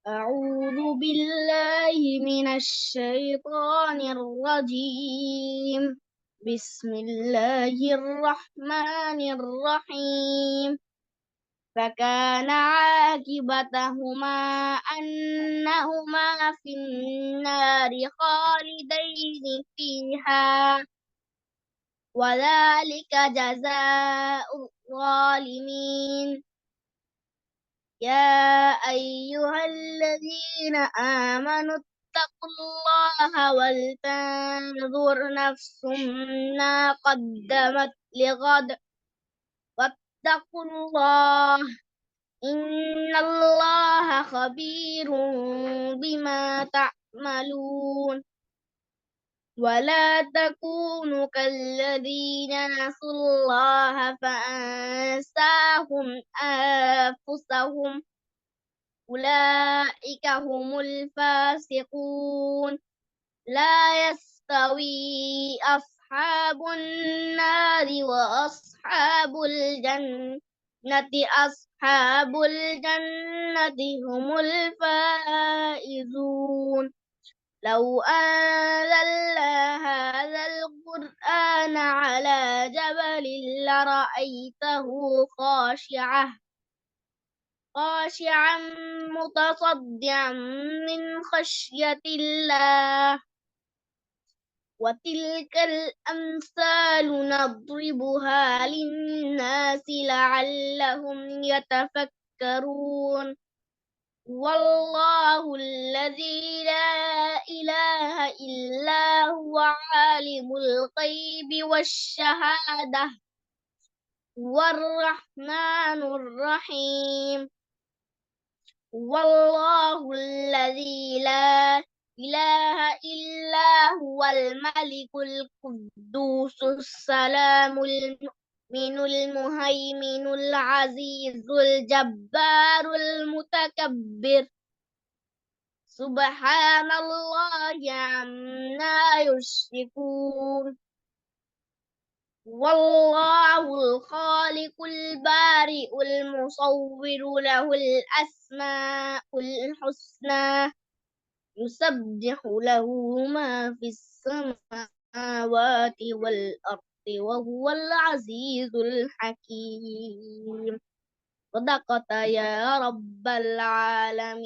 أعوذ بالله من الشيطان الرجيم. بسم الله الرحمن الرحيم. فكان عاقبتهما أنهما في النار خالدين فيها، وذلك جزاء الظالمين. يا أيها الذين آمنوا اتقوا الله ولتنظر نفس ما قدمت لغد، واتقوا الله إن الله خبير بما تعملون. ولا تكونوا كالذين نسوا الله فأنساهم أنفسهم، أولئك هم الفاسقون. لا يستوي أصحاب النار وأصحاب الجنة، أصحاب الجنة هم الفائزون. لو أنزلنا هذا القرآن على جبل لرأيته خاشعا متصدعا من خشية الله. وتلك الأمثال نضربها للناس لعلهم يتفكرون. والله الذي لا إله إلا هو عالم الغيب والشهادة، هو الرحمن الرحيم. والله الذي لا إله إلا هو الملك القدوس السلام المؤمن المهيمن العزيز الجبار المتكبر. سبحان الله عما يشركون. والله الخالق البارئ المصور له الأسماء الحسنى، يسبح له ما في السماوات والأرض وهو العزيز الحكيم. صدقت يا رب العالمين.